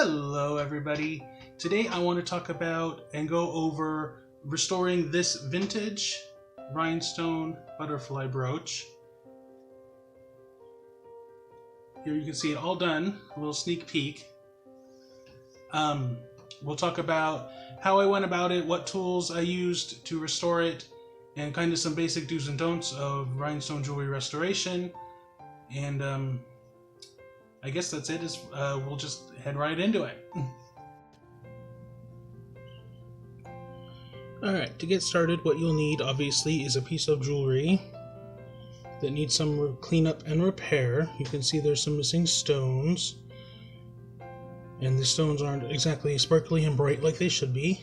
Hello everybody. Today I want to talk about and go over restoring this vintage rhinestone butterfly brooch. Here you can see it all done, a little sneak peek. We'll talk about how I went about it, what tools I used to restore it, and kind of some basic do's and don'ts of rhinestone jewelry restoration. And I guess that's it. We'll just head right into it. Alright, to get started, what you'll need obviously is a piece of jewelry that needs some cleanup and repair. You can see there's some missing stones, and the stones aren't exactly sparkly and bright like they should be.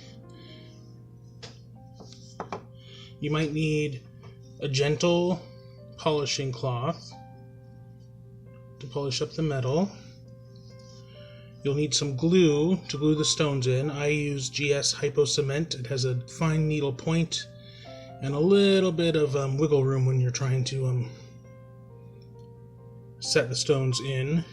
You might need a gentle polishing cloth to polish up the metal. You'll need some glue to glue the stones in. I use GS Hypo Cement. It has a fine needle point and a little bit of wiggle room when you're trying to set the stones in.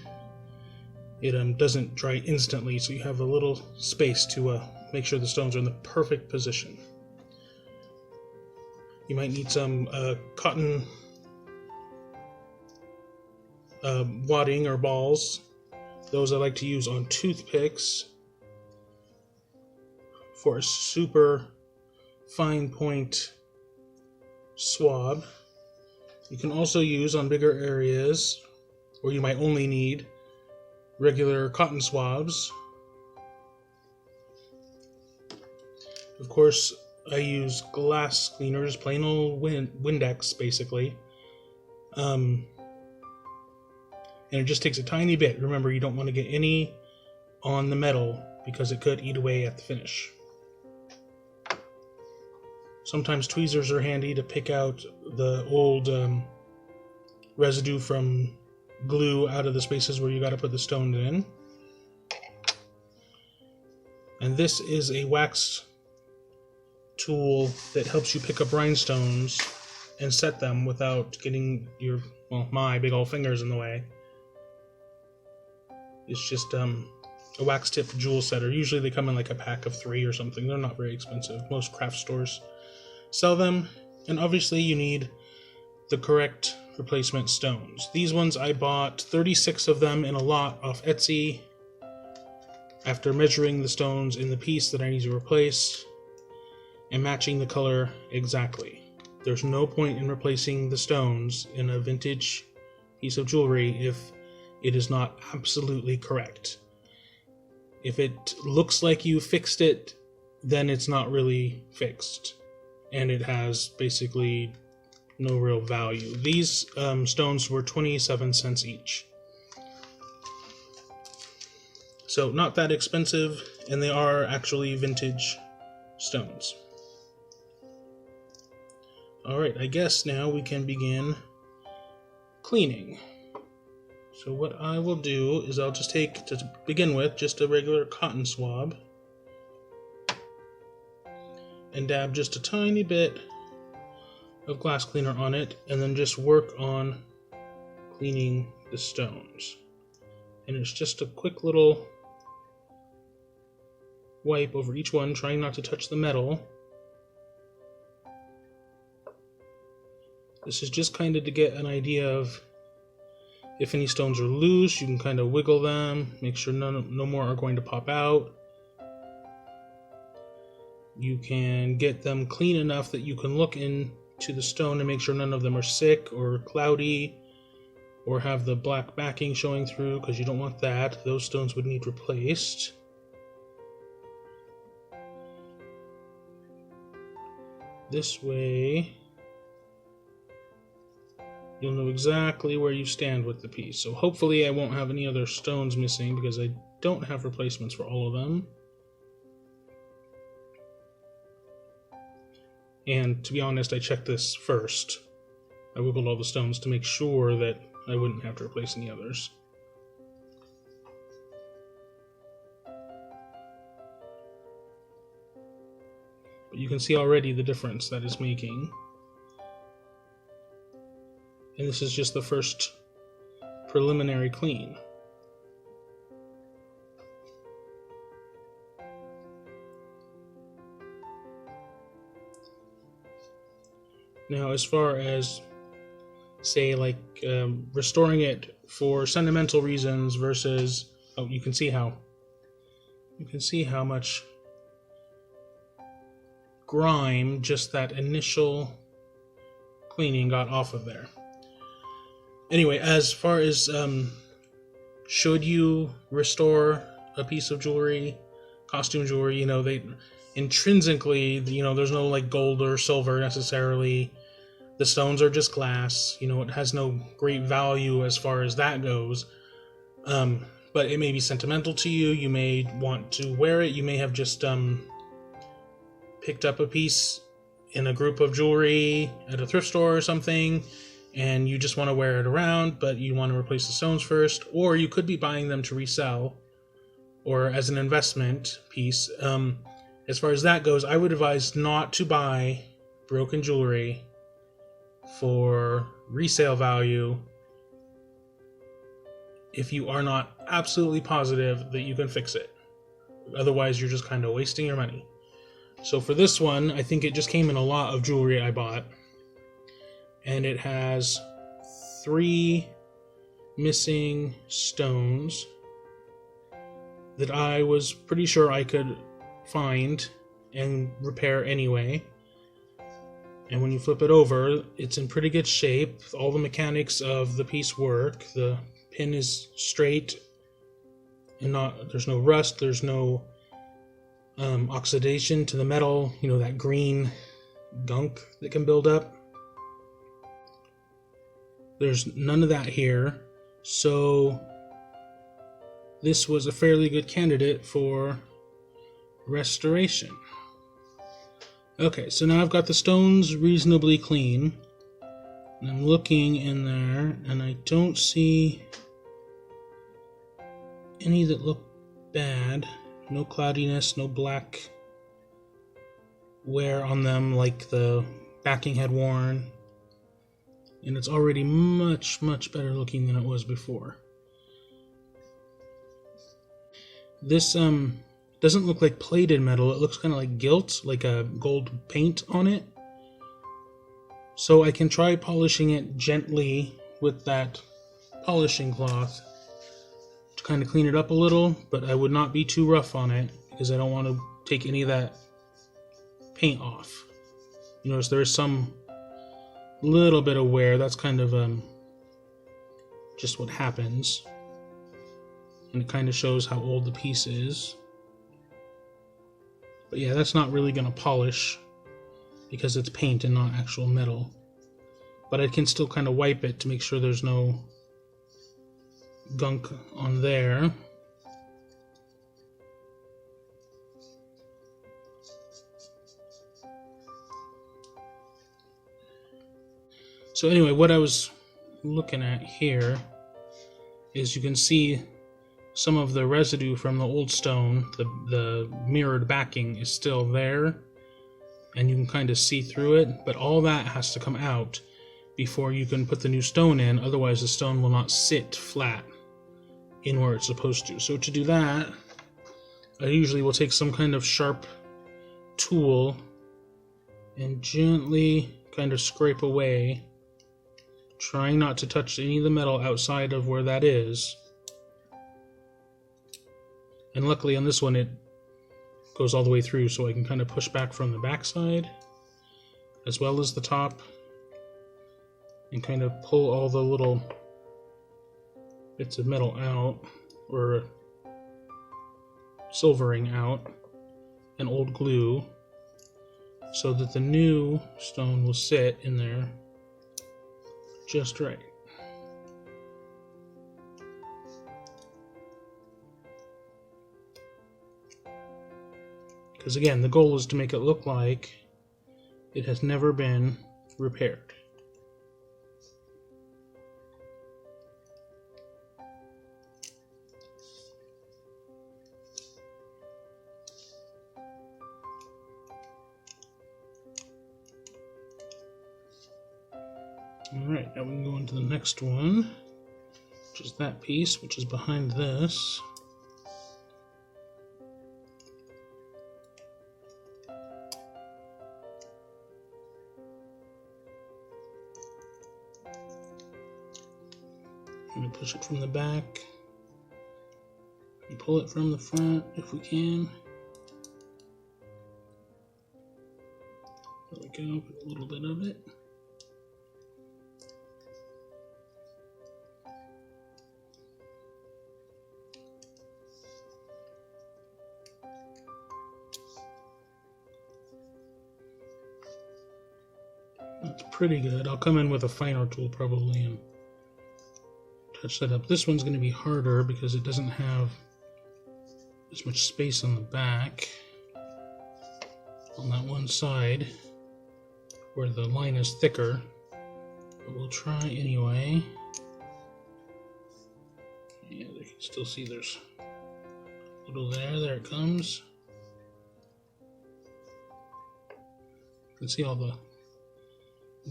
It doesn't dry instantly, so you have a little space to make sure the stones are in the perfect position. You might need some cotton wadding or balls. Those I like to use on toothpicks for a super fine point swab. You can also use on bigger areas where you might only need regular cotton swabs. Of course, I use glass cleaners, plain old Windex basically. And it just takes a tiny bit. Remember, you don't want to get any on the metal because it could eat away at the finish. Sometimes tweezers are handy to pick out the old residue from glue out of the spaces where you got to put the stones in. And this is a wax tool that helps you pick up rhinestones and set them without getting my big old fingers in the way. It's just a wax tip jewel setter. Usually they come in like a pack of 3 or something. They're not very expensive. Most craft stores sell them. And obviously you need the correct replacement stones. These ones I bought 36 of them in a lot off Etsy after measuring the stones in the piece that I need to replace and matching the color exactly. There's no point in replacing the stones in a vintage piece of jewelry if it is not absolutely correct. If it looks like you fixed it, then it's not really fixed, and it has basically no real value. These stones were 27 cents each. So not that expensive, and they are actually vintage stones. Alright, I guess now we can begin cleaning. So what I will do is I'll just take, to begin with, just a regular cotton swab and dab just a tiny bit of glass cleaner on it, and then just work on cleaning the stones. And it's just a quick little wipe over each one, trying not to touch the metal. This is just kind of to get an idea of if any stones are loose. You can kind of wiggle them, make sure no more are going to pop out. You can get them clean enough that you can look into the stone and make sure none of them are sick or cloudy or have the black backing showing through, because you don't want that. Those stones would need replaced. This way you'll know exactly where you stand with the piece. So hopefully I won't have any other stones missing, because I don't have replacements for all of them. And to be honest, I checked this first. I wiggled all the stones to make sure that I wouldn't have to replace any others. But you can see already the difference that is making. And this is just the first preliminary clean. Now, as far as, say, like restoring it for sentimental reasons versus, oh, you can see how much grime just that initial cleaning got off of there. Anyway, as far as should you restore a piece of jewelry, costume jewelry, they intrinsically, there's no like gold or silver necessarily. The stones are just glass. It has no great value as far as that goes. But it may be sentimental to you. You may want to wear it. You may have just picked up a piece in a group of jewelry at a thrift store or something, and you just want to wear it around, but you want to replace the stones first. Or you could be buying them to resell or as an investment piece. As far as that goes, I would advise not to buy broken jewelry for resale value if you are not absolutely positive that you can fix it. Otherwise, you're just kind of wasting your money. So for this one, I think it just came in a lot of jewelry I bought. And it has 3 missing stones that I was pretty sure I could find and repair anyway. And when you flip it over, it's in pretty good shape. All the mechanics of the piece work. The pin is straight and there's no rust, there's no oxidation to the metal, that green gunk that can build up. There's none of that here, so this was a fairly good candidate for restoration. Okay, so now I've got the stones reasonably clean, and I'm looking in there, and I don't see any that look bad. No cloudiness, no black wear on them like the backing had worn. And it's already much, much better looking than it was before. This doesn't look like plated metal. It looks kind of like gilt, like a gold paint on it. So I can try polishing it gently with that polishing cloth to kind of clean it up a little, but I would not be too rough on it because I don't want to take any of that paint off. You notice there is some little bit of wear. That's kind of just what happens, and it kind of shows how old the piece is. But yeah, that's not really going to polish because it's paint and not actual metal. But I can still kind of wipe it to make sure there's no gunk on there. So anyway, what I was looking at here is you can see some of the residue from the old stone. The mirrored backing is still there, and you can kind of see through it, but all that has to come out before you can put the new stone in. Otherwise the stone will not sit flat in where it's supposed to. So to do that, I usually will take some kind of sharp tool and gently kind of scrape away, trying not to touch any of the metal outside of where that is. And luckily on this one it goes all the way through, so I can kind of push back from the backside as well as the top and kind of pull all the little bits of metal out, or silvering out, and old glue, so that the new stone will sit in there just right. Because again, the goal is to make it look like it has never been repaired. Alright, now we can go into the next one, which is that piece, which is behind this. I'm going to push it from the back and pull it from the front if we can. There we go, put a little bit of it. That's pretty good. I'll come in with a finer tool probably and touch that up. This one's going to be harder because it doesn't have as much space on the back on that one side where the line is thicker, but we'll try anyway. Yeah, you can still see there's a little there it comes. You can see all the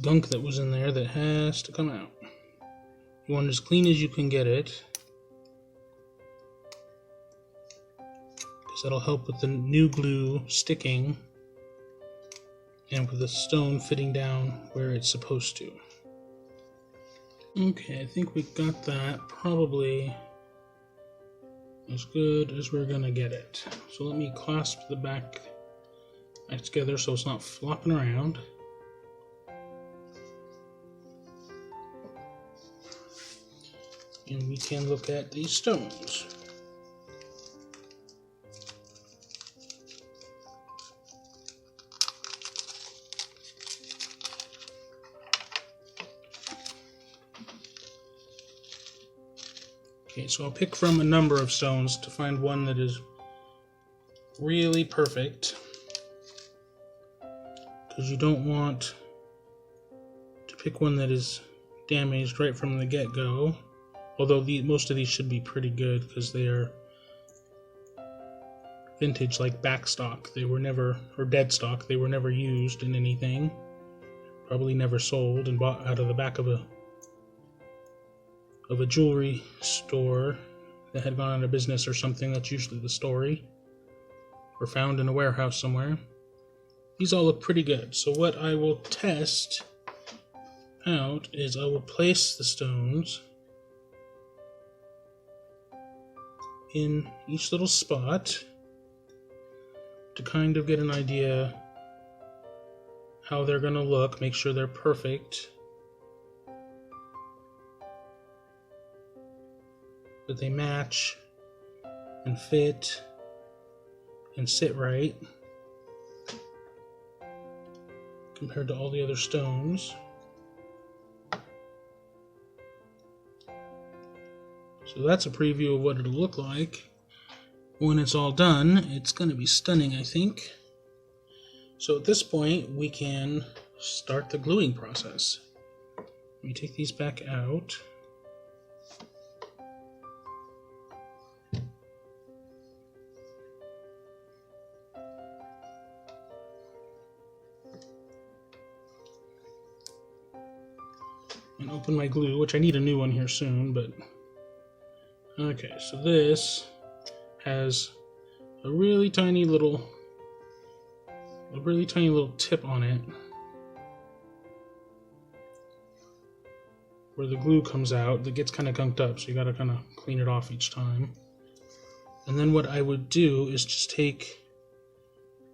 gunk that was in there that has to come out. You want it as clean as you can get it, because that'll help with the new glue sticking and with the stone fitting down where it's supposed to. Okay, I think we got that probably as good as we're gonna get it. So let me clasp the back together so it's not flopping around. And we can look at these stones. Okay, so I'll pick from a number of stones to find one that is really perfect, because you don't want to pick one that is damaged right from the get-go. Although most of these should be pretty good because they are vintage, like backstock. They were never, or dead stock, they were never used in anything. Probably never sold and bought out of the back of a jewelry store that had gone out of business or something. That's usually the story. Or found in a warehouse somewhere. These all look pretty good. So what I will test out is I will place the stones in each little spot to kind of get an idea how they're going to look, make sure they're perfect, that they match and fit and sit right compared to all the other stones. So that's a preview of what it'll look like when it's all done. It's going to be stunning, I think. So at this point, we can start the gluing process. Let me take these back out. And open my glue, which I need a new one here soon, but okay, so this has a really tiny little tip on it where the glue comes out that gets kind of gunked up, so you gotta kind of clean it off each time. And then what I would do is just take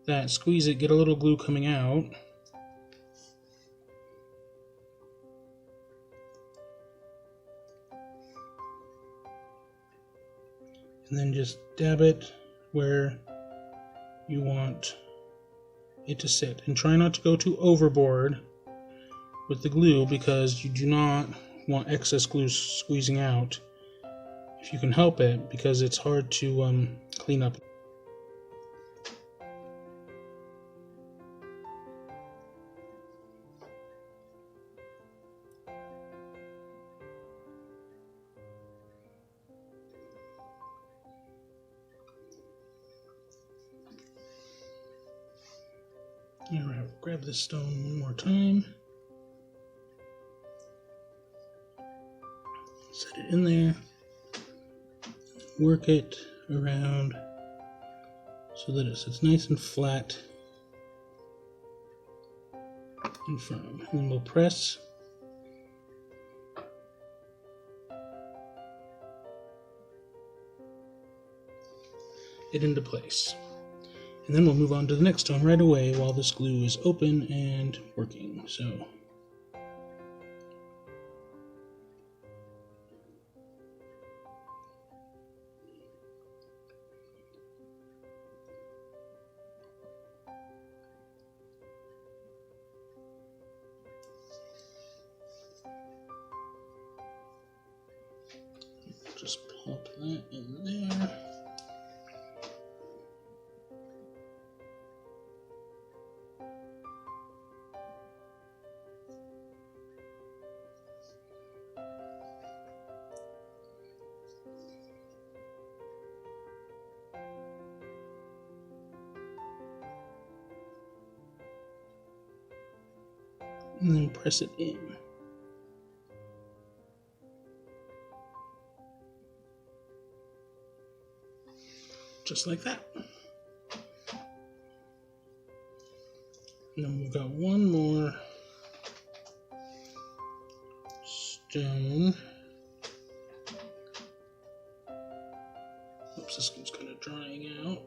that, squeeze it, get a little glue coming out, and then just dab it where you want it to sit. And try not to go too overboard with the glue, because you do not want excess glue squeezing out if you can help it, because it's hard to clean up. Alright, we'll grab this stone one more time. Set it in there. Work it around so that it sits nice and flat and firm. And then we'll press it into place. And then we'll move on to the next stone right away while this glue is open and working. So just pop that in there. And then press it in. Just like that. And then we've got one more stone. Oops, this one's kind of drying out.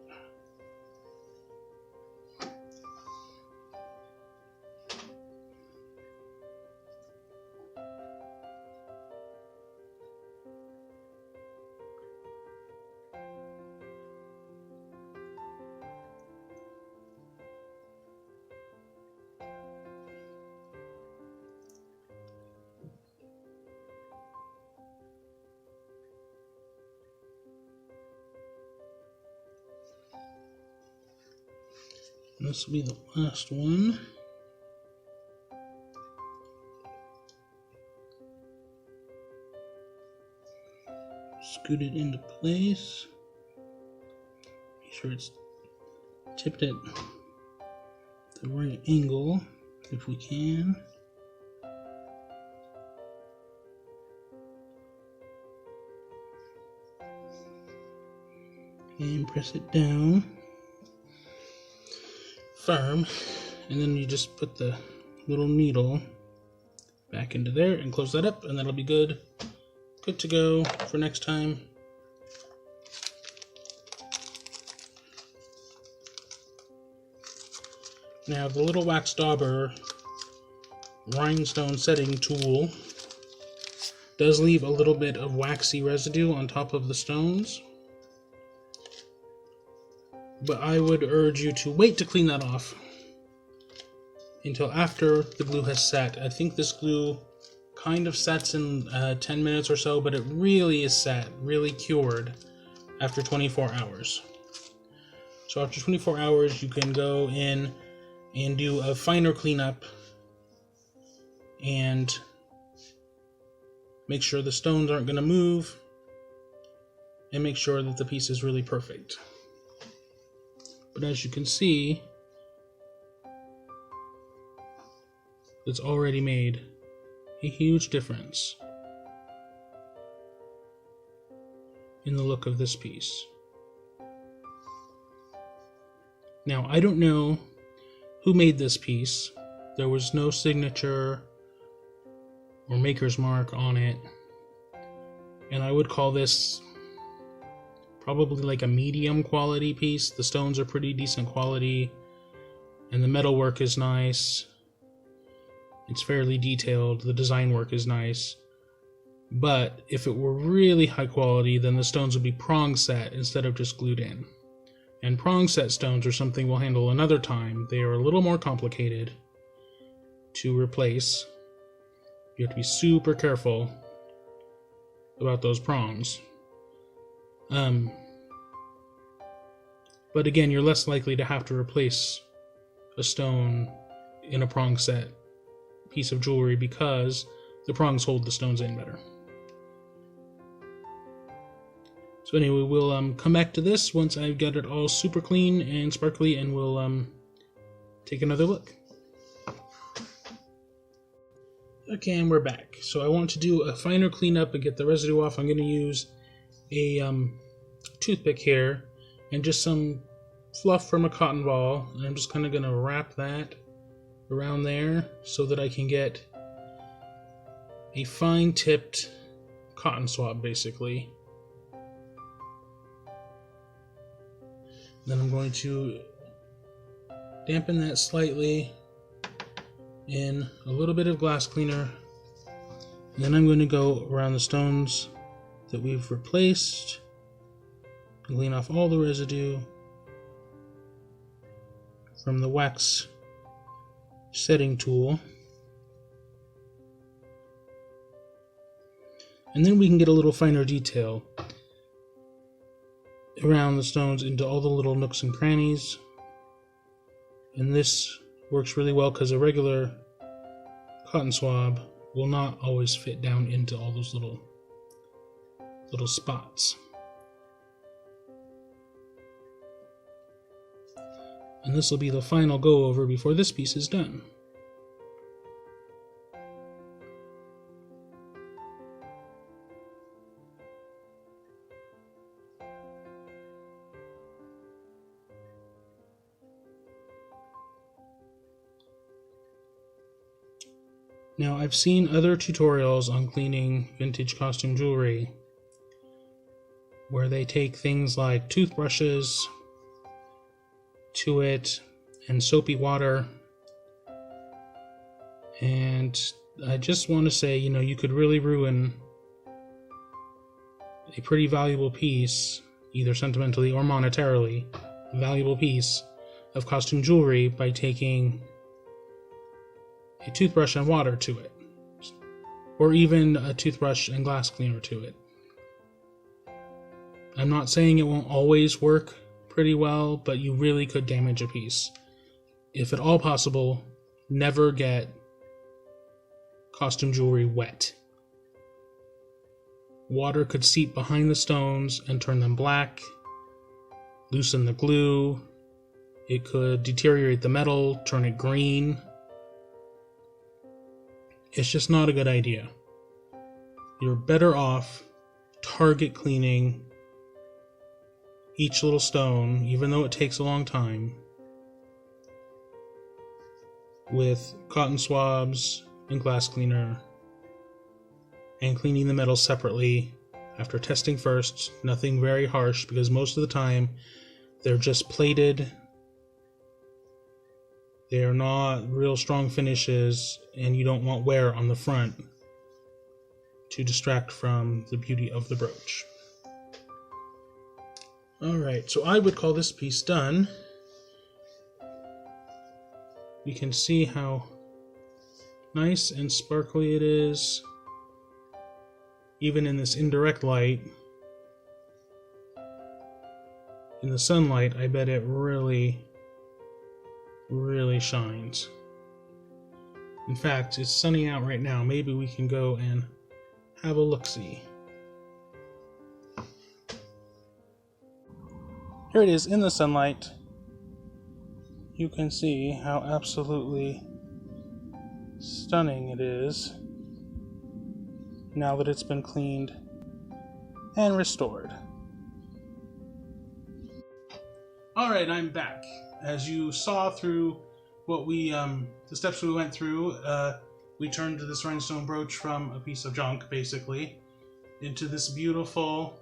And this will be the last one. Scoot it into place. Make sure it's tipped at the right angle if we can. And press it down firm, and then you just put the little needle back into there and close that up, and that'll be good to go for next time. Now the little wax dauber rhinestone setting tool does leave a little bit of waxy residue on top of the stones, but I would urge you to wait to clean that off until after the glue has set. I think this glue kind of sets in 10 minutes or so, but it really is set, really cured after 24 hours. So after 24 hours, you can go in and do a finer cleanup and make sure the stones aren't going to move and make sure that the piece is really perfect. But as you can see, it's already made a huge difference in the look of this piece. Now, I don't know who made this piece. There was no signature or maker's mark on it, and I would call this probably like a medium quality piece. The stones are pretty decent quality, and the metalwork is nice. It's fairly detailed. The design work is nice. But if it were really high quality, then the stones would be prong set instead of just glued in. And prong set stones are something we'll handle another time. They are a little more complicated to replace. You have to be super careful about those prongs. But again, you're less likely to have to replace a stone in a prong set piece of jewelry because the prongs hold the stones in better. So anyway, we'll come back to this once I've got it all super clean and sparkly, and we'll take another look. Okay, and we're back. So I want to do a finer cleanup and get the residue off. I'm going to use a toothpick here and just some fluff from a cotton ball, and I'm just kind of going to wrap that around there so that I can get a fine tipped cotton swab basically. Then I'm going to dampen that slightly in a little bit of glass cleaner. And then I'm going to go around the stones that we've replaced and clean off all the residue from the wax setting tool. And then we can get a little finer detail around the stones into all the little nooks and crannies. And this works really well because a regular cotton swab will not always fit down into all those little spots. And this will be the final go over before this piece is done. Now, I've seen other tutorials on cleaning vintage costume jewelry where they take things like toothbrushes to it and soapy water, and I just want to say, you could really ruin a pretty valuable piece, either sentimentally or monetarily, a valuable piece of costume jewelry by taking a toothbrush and water to it, or even a toothbrush and glass cleaner to it. I'm not saying it won't always work pretty well, but you really could damage a piece. If at all possible, never get costume jewelry wet. Water could seep behind the stones and turn them black, loosen the glue. It could deteriorate the metal, turn it green. It's just not a good idea. You're better off target cleaning each little stone, even though it takes a long time, with cotton swabs and glass cleaner, and cleaning the metal separately after testing first. Nothing very harsh, because most of the time they're just plated. They are not real strong finishes, and you don't want wear on the front to distract from the beauty of the brooch. Alright, so I would call this piece done. You can see how nice and sparkly it is, even in this indirect light. In the sunlight, I bet it really shines. In fact, it's sunny out right now. Maybe we can go and have a look-see. Here it is in the sunlight. You can see how absolutely stunning it is now that it's been cleaned and restored. Alright, I'm back. As you saw through what the steps we went through, we turned this rhinestone brooch from a piece of junk, basically, into this beautiful,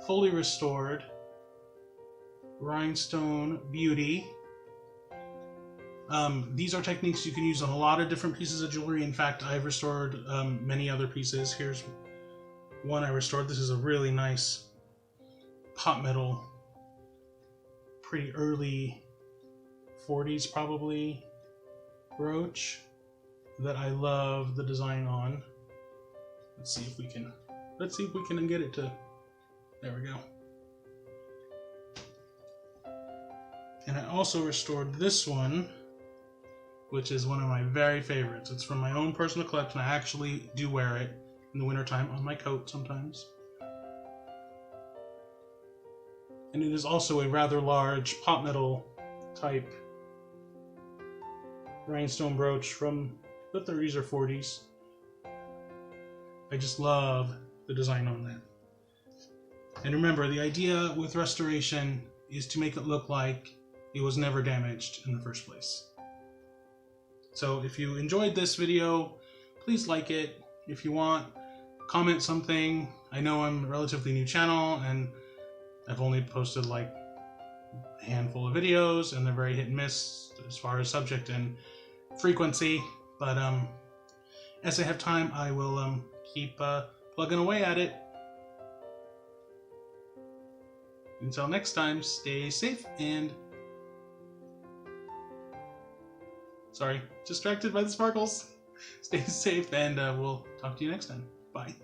fully restored rhinestone beauty. These are techniques you can use on a lot of different pieces of jewelry. In fact, I've restored many other pieces. Here's one I restored. This is a really nice pot metal, pretty early 40s probably brooch that I love the design on. Let's see if we can get it to, there we go. And I also restored this one, which is one of my very favorites. It's from my own personal collection. I actually do wear it in the wintertime on my coat sometimes. And it is also a rather large pot metal type rhinestone brooch from the 30s or 40s. I just love the design on that. And remember, the idea with restoration is to make it look like it was never damaged in the first place. So if you enjoyed this video, please like it. If you want, comment something. I know I'm a relatively new channel and I've only posted like a handful of videos, and they're very hit and miss as far as subject and frequency. But as I have time, I will keep plugging away at it. Until next time, stay safe and... Sorry, distracted by the sparkles. Stay safe, and we'll talk to you next time. Bye.